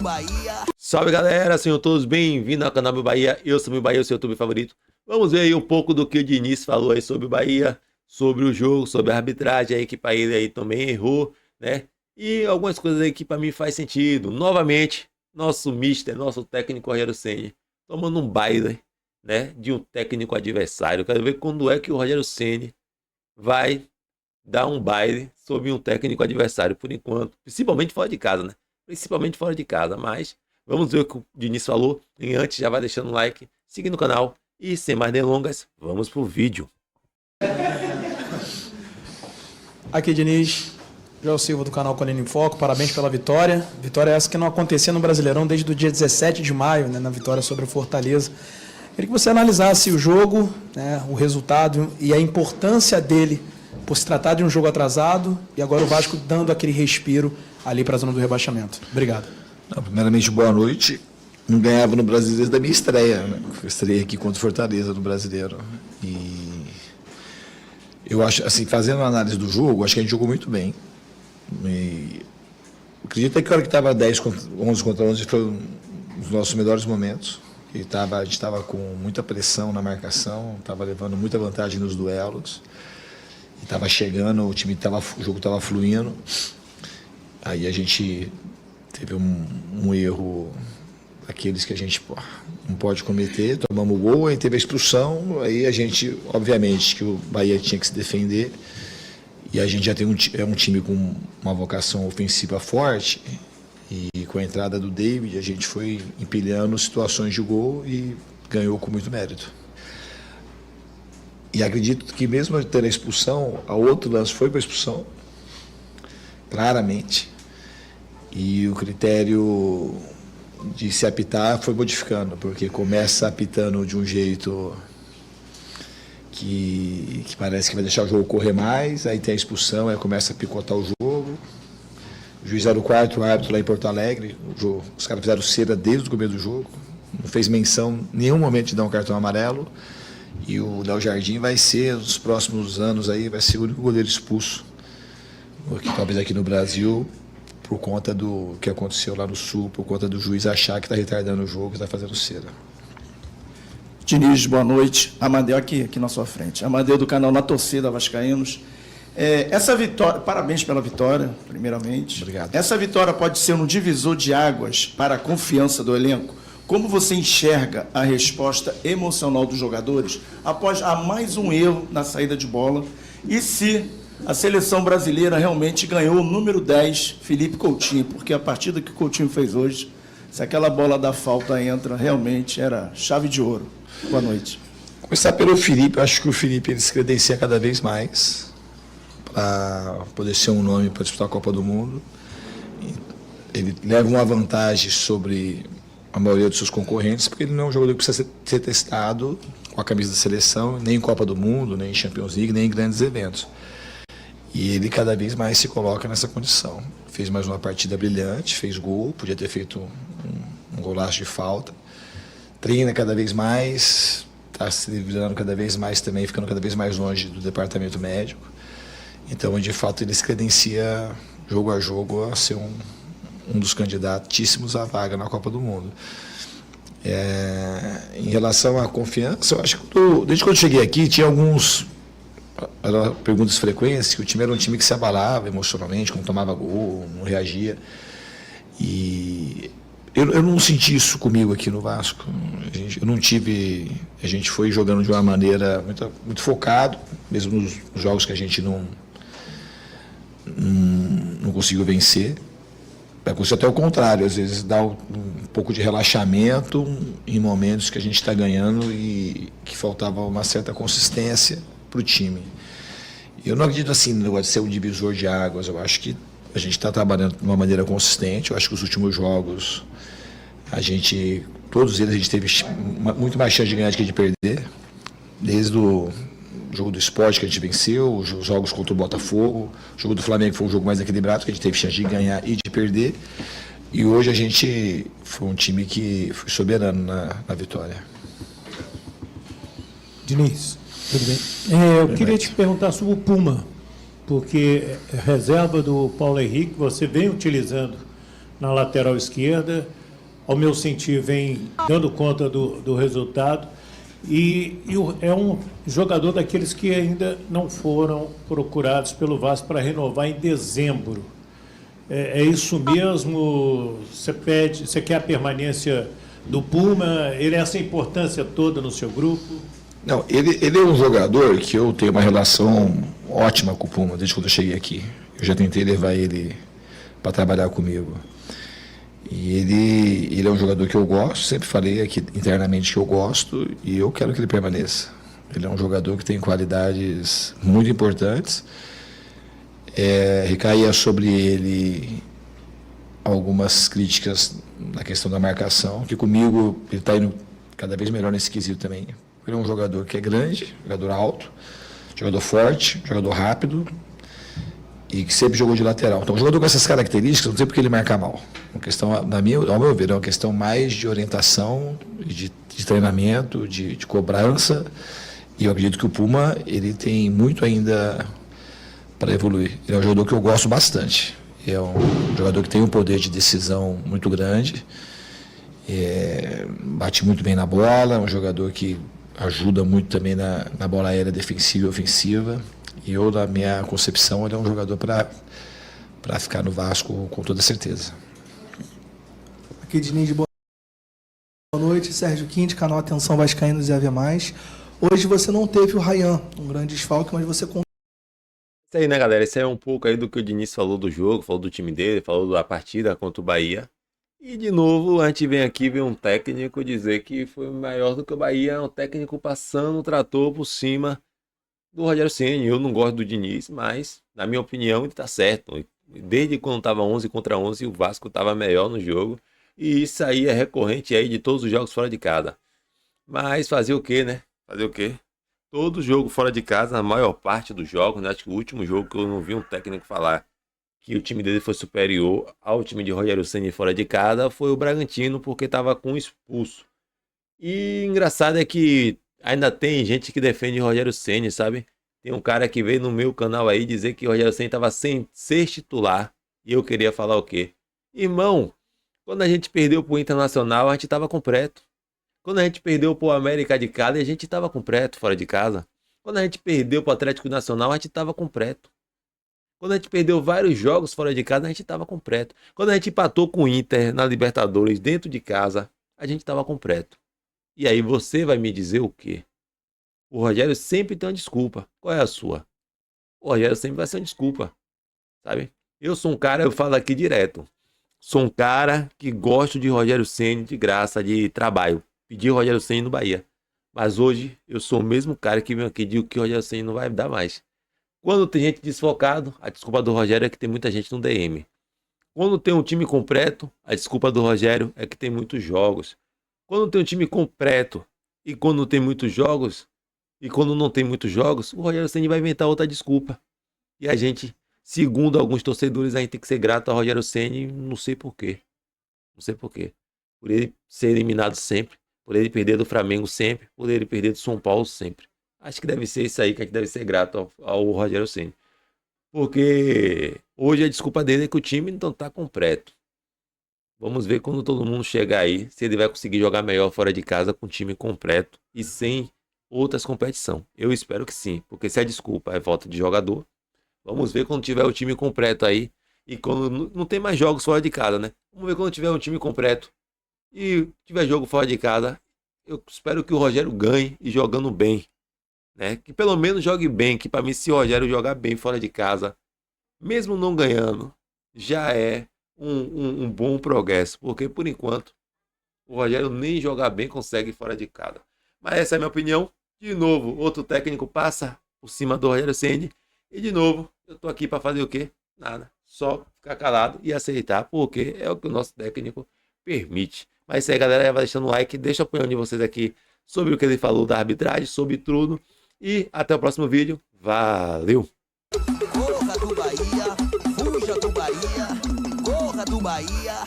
Bahia. Salve galera, sejam todos bem-vindos ao canal Meu Bahia. Eu sou Meu Bahia, o seu YouTube favorito. Vamos ver aí um pouco do que o Diniz falou aí sobre o Bahia, sobre o jogo, sobre a arbitragem aí, que para ele aí também errou, né? E algumas coisas aí que para mim faz sentido. Novamente, nosso mister, nosso técnico Rogério Ceni, tomando um baile, né, de um técnico adversário. Quero ver quando é que o Rogério Ceni vai dar um baile sobre um técnico adversário, por enquanto. Principalmente fora de casa, né? Principalmente fora de casa, mas vamos ver o que o Diniz falou. E antes, já vai deixando um like, seguindo o canal. E sem mais delongas, vamos pro vídeo. Aqui, Diniz, João Silva do canal Colina em Foco, parabéns pela vitória. Vitória essa que não acontecia no Brasileirão desde o dia 17 de maio, né, na vitória sobre o Fortaleza. Queria que você analisasse o jogo, né, o resultado e a importância dele por se tratar de um jogo atrasado e agora o Vasco dando aquele respiro ali para a zona do rebaixamento. Obrigado. Primeiramente, boa noite. Não ganhava no Brasileiro desde a minha estreia, né? Eu estreiei aqui contra o Fortaleza no Brasileiro. E eu acho, assim, fazendo uma análise do jogo, acho que a gente jogou muito bem. E acredito que a hora que estava 11 contra 11 foi um dos nossos melhores momentos. A gente estava com muita pressão na marcação, estava levando muita vantagem nos duelos. Estava chegando, o jogo estava fluindo. Aí a gente teve um erro, aqueles que a gente não pode cometer, tomamos o gol, aí teve a expulsão, aí a gente, obviamente, que o Bahia tinha que se defender, e a gente já tem um time com uma vocação ofensiva forte, e com a entrada do David, a gente foi empilhando situações de gol e ganhou com muito mérito. E acredito que mesmo tendo a expulsão, a outro lance foi para a expulsão, claramente, e o critério de se apitar foi modificando, porque começa apitando de um jeito que parece que vai deixar o jogo correr mais, aí tem a expulsão, aí começa a picotar o jogo. O juiz era o quarto árbitro lá em Porto Alegre, os caras fizeram cera desde o começo do jogo, não fez menção em nenhum momento de dar um cartão amarelo, e o Léo Jardim vai ser, nos próximos anos aí, vai ser o único goleiro expulso, porque talvez aqui no Brasil, por conta do que aconteceu lá no Sul, por conta do juiz achar que está retardando o jogo, está fazendo cera. Diniz, boa noite. Amadeu aqui na sua frente. Amadeu do canal Na Torcida Vascaínos. Essa vitória, parabéns pela vitória, primeiramente. Obrigado. Essa vitória pode ser um divisor de águas para a confiança do elenco? Como você enxerga a resposta emocional dos jogadores após mais um erro na saída de bola? E se a seleção brasileira realmente ganhou o número 10, Felipe Coutinho? Porque a partida que o Coutinho fez hoje, se aquela bola da falta entra, realmente era chave de ouro. Boa noite. Começar pelo Felipe, eu acho que o Felipe ele se credencia cada vez mais para poder ser um nome para disputar a Copa do Mundo. Ele leva uma vantagem sobre a maioria dos seus concorrentes, porque ele não é um jogador que precisa ser testado com a camisa da seleção, nem em Copa do Mundo, nem em Champions League, nem em grandes eventos. E ele cada vez mais se coloca nessa condição. Fez mais uma partida brilhante, fez gol, podia ter feito um golaço de falta. Treina cada vez mais, está se livrando cada vez mais também, ficando cada vez mais longe do departamento médico. Então, de fato, ele se credencia jogo a jogo a ser um dos candidatíssimos à vaga na Copa do Mundo. Em relação à confiança, eu acho que desde quando eu cheguei aqui, tinha perguntas frequentes, que o time era um time que se abalava emocionalmente, quando tomava gol, não reagia. E eu não senti isso comigo aqui no Vasco. A gente foi jogando de uma maneira muito focado, mesmo nos jogos que a gente não conseguiu vencer. Aconteceu até o contrário, às vezes dá um pouco de relaxamento em momentos que a gente está ganhando e que faltava uma certa consistência para o time. Eu não acredito assim no negócio de ser um divisor de águas. Eu acho que a gente está trabalhando de uma maneira consistente. Eu acho que os últimos jogos, todos eles a gente teve muito mais chance de ganhar do que de perder. Desde o jogo do Sport que a gente venceu, os jogos contra o Botafogo, o jogo do Flamengo foi um jogo mais equilibrado, que a gente teve chance de ganhar e de perder. E hoje a gente foi um time que foi soberano na vitória. Diniz, tudo bem? Eu queria te perguntar sobre o Puma, porque reserva do Paulo Henrique você vem utilizando na lateral esquerda. Ao meu sentir, vem dando conta do resultado. É um jogador daqueles que ainda não foram procurados pelo Vasco para renovar em dezembro. É isso mesmo? Você quer a permanência do Puma? Ele é essa importância toda no seu grupo? Não, ele é um jogador que eu tenho uma relação ótima com o Puma desde quando eu cheguei aqui. Eu já tentei levar ele para trabalhar comigo. E ele é um jogador que eu gosto, sempre falei aqui internamente que eu gosto e eu quero que ele permaneça. Ele é um jogador que tem qualidades muito importantes. Recaía sobre ele algumas críticas na questão da marcação, que comigo ele está indo cada vez melhor nesse quesito também. Ele é um jogador que é grande, jogador alto, jogador forte, jogador rápido e que sempre jogou de lateral. Então, um jogador com essas características, não sei porque ele marca mal. Uma questão, ao meu ver, é uma questão mais de orientação, de treinamento, de cobrança. E eu acredito que o Puma ele tem muito ainda para evoluir. Ele é um jogador que eu gosto bastante. É um jogador que tem um poder de decisão muito grande. Bate muito bem na bola, é um jogador que ajuda muito também na bola aérea defensiva e ofensiva. E eu, na minha concepção, ele é um jogador para ficar no Vasco com toda certeza. Aqui Diniz, boa noite. Sérgio Quinte, canal Atenção Vascaínos e Ave Mais. Hoje você não teve o Ryan, um grande desfalque, mas você... Isso aí, né, galera? Isso aí é um pouco aí do que o Diniz falou do jogo, falou do time dele, falou da partida contra o Bahia. E, de novo, a gente vem aqui ver um técnico dizer que foi maior do que o Bahia, um técnico passando o trator por cima do Rogério Ceni. Eu não gosto do Diniz, mas, na minha opinião, ele tá certo. Desde quando tava 11 contra 11, o Vasco tava melhor no jogo. E isso aí é recorrente aí de todos os jogos fora de casa. Mas fazer o quê, né? Fazer o quê? Todo jogo fora de casa, na maior parte dos jogos, né? Acho que o último jogo que eu não vi um técnico falar que o time dele foi superior ao time de Rogério Ceni fora de casa foi o Bragantino, porque tava com expulso. E engraçado é que ainda tem gente que defende o Rogério Ceni, sabe? Tem um cara que veio no meu canal aí dizer que o Rogério Ceni tava sem ser titular. E eu queria falar o quê? Irmão, quando a gente perdeu pro Internacional, a gente tava completo. Quando a gente perdeu pro América de Cali, a gente tava completo fora de casa. Quando a gente perdeu pro Atlético Nacional, a gente tava completo. Quando a gente perdeu vários jogos fora de casa, a gente tava completo. Quando a gente empatou com o Inter na Libertadores dentro de casa, a gente tava completo. E aí você vai me dizer o quê? O Rogério sempre tem uma desculpa. Qual é a sua? O Rogério sempre vai ser uma desculpa, sabe? Eu sou um cara, eu falo aqui direto. Sou um cara que gosto de Rogério Ceni de graça, de trabalho. Pedi o Rogério Ceni no Bahia. Mas hoje eu sou o mesmo cara que vem aqui e digo que o Rogério Ceni não vai dar mais. Quando tem gente desfocado, a desculpa do Rogério é que tem muita gente no DM. Quando tem um time completo, a desculpa do Rogério é que tem muitos jogos. Quando tem um time completo e quando tem muitos jogos, e quando não tem muitos jogos, o Rogério Ceni vai inventar outra desculpa. E a gente, segundo alguns torcedores, a gente tem que ser grato ao Rogério Ceni, não sei porquê. Não sei porquê. Por ele ser eliminado sempre, por ele perder do Flamengo sempre, por ele perder do São Paulo sempre. Acho que deve ser isso aí que a gente deve ser grato ao Rogério Ceni. Porque hoje a desculpa dele é que o time não está completo. Vamos ver quando todo mundo chegar aí, se ele vai conseguir jogar melhor fora de casa com o time completo e sem outras competições. Eu espero que sim, porque se a desculpa é falta de jogador, vamos ver quando tiver o time completo aí e quando não tem mais jogos fora de casa, né? Vamos ver quando tiver um time completo e tiver jogo fora de casa. Eu espero que o Rogério ganhe e jogando bem, né? Que pelo menos jogue bem, que para mim se o Rogério jogar bem fora de casa, mesmo não ganhando, já é um bom progresso, porque por enquanto o Rogério nem jogar bem consegue fora de casa. Mas essa é a minha opinião. De novo, outro técnico passa por cima do Rogério Ceni e de novo, eu tô aqui para fazer o quê? Nada, só ficar calado e aceitar, porque é o que o nosso técnico permite. Mas é isso aí, galera, vai deixando um like, deixa a opinião de vocês aqui sobre o que ele falou da arbitragem, sobre tudo. E até o próximo vídeo. Valeu! Corra do Bahia, fuja do Bahia, corra do Bahia.